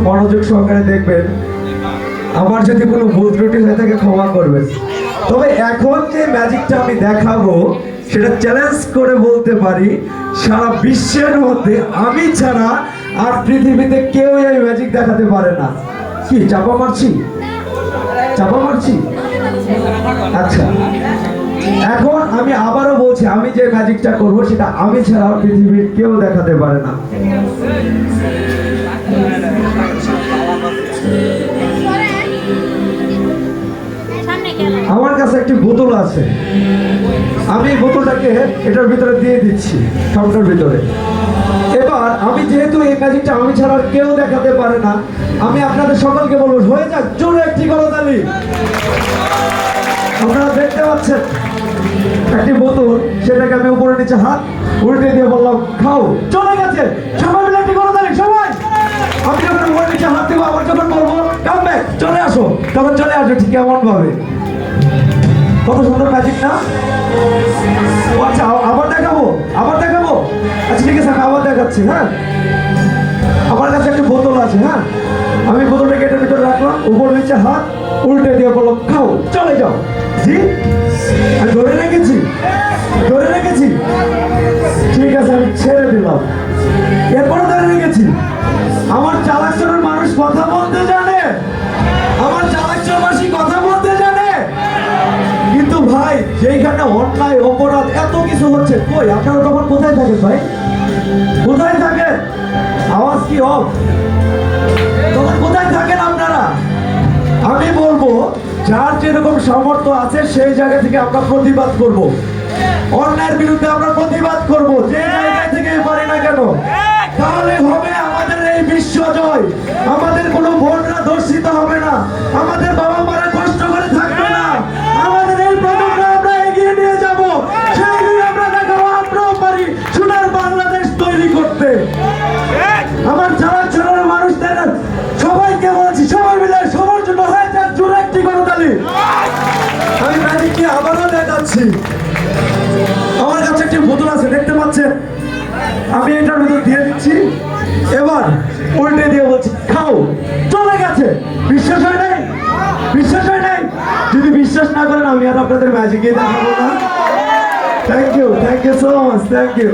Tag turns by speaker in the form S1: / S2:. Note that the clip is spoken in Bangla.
S1: মনোযোগ সহকারে দেখবেন। আমার যদি কোনো ভুল ত্রুটি হয়ে থাকে ক্ষমা করবেন। তবে এখন যে ম্যাজিকটা আমি দেখাবো সেটা চ্যালেঞ্জ করে বলতে পারি, সারা বিশ্বের মধ্যে আমি ছাড়া আর পৃথিবীতে কেউ এই ম্যাজিক দেখাতে পারে না। কি চাপা মারছি? চাপা মারছি? আচ্ছা, এখন আমি আবারও বলছি, আমি যে ম্যাজিকটা করবো সেটা আমি ছাড়া পৃথিবীর কেউ দেখাতে পারে না। আমার কাছে একটি বোতল আছে, আমি বোতলটাকে এটার ভিতরে দিয়ে দিচ্ছি, ঠকটার ভিতরে। এবার আমি যেহেতু এই ম্যাজিকটা আমি ছাড়া আর কেউ দেখাতে পারে না, আমি আপনাদের সকলকে বলবো হয়ে যাক জোরে একটি করতালি। আপনারা দেখতে পাচ্ছেন একটি বোতল, সেটাকে আমি উপরে নিচে হাত উল্টে দিয়ে বললাম খাও, চলে গেছে। সবাই মিলে একটি করতালি সবাই। আমি যখন উপরে নিচে হাত দেবো, আবার যখন বলবো কাম ব্যাক চলে আসো, তখন চলে আসো ঠিক এমন ভাবে। কত সুন্দর ম্যাজিক না? আচ্ছা আবার দেখাবো, আবার দেখাবো। আচ্ছা ঠিক আছে, আমি আবার দেখাচ্ছি। হ্যাঁ, আমার কাছে একটা বোতল আছে। হ্যাঁ, আমি বোতলটা গেটের ভিতরে রাখলাম, উপর নিচে হাত উল্টে দিয়ে বললাম খাও, চলে যাও। জি, আমি ধরে রেখেছি, ধরে রেখেছি। ঠিক আছে, আমি ছেড়ে দিলাম। এরপরে ধরে রেখেছি। আমার চালাকচরের মানুষ কথা বলতে জানে, আমার চালাকচরবাসী কথা বলতে জানে। কিন্তু ভাই যেইখানে অন্যায় অপরাধ এত কিছু হচ্ছে, কই আপনারা তখন কোথায় থাকেন ভাই? কোথায় থাকেন? আওয়াজ কি অফ? তখন কোথায় থাকেন আপনারা? আমি বলবো যার যেরকম সামর্থ্য আছে সেই জায়গা থেকে আমরা প্রতিবাদ করব, অন্যায়ের বিরুদ্ধে আমরা প্রতিবাদ করব, যে জায়গা থেকে পারি না কেন। তাহলে হবে আমাদের এই বিশ্ব জয়। আমাদের কোনো বোনরা ধর্ষিত হবে না, আমাদের বাবা মারা কষ্ট করে থাকবে না, আমাদের এই প্রজন্ম আমরা এগিয়ে নিয়ে যাব। সেই দিন আমরা দেখাবো আমরাও পারি সোনার বাংলাদেশ তৈরি করতে। আমার যারা ছোট মানুষদের সবাইকে বলছি, সবাই মিলে সবার জন্য হয়ে যাক জোরে একটি করতালি। আমি ম্যাজিককে আবারও দেখাচ্ছি। আমার কাছে একটি বোতল আছে, দেখতে পাচ্ছেন? আমি এটার ভিতর দিয়ে দিচ্ছি, এবার উল্টে দিয়ে বলছি খাও, চলে গেছে। বিশ্বাস হয় নাই? বিশ্বাস হয় নাই? যদি বিশ্বাস না করেন আমি আর আপনাদের ম্যাজিকে দেখাবো না। Thank you so much, thank you.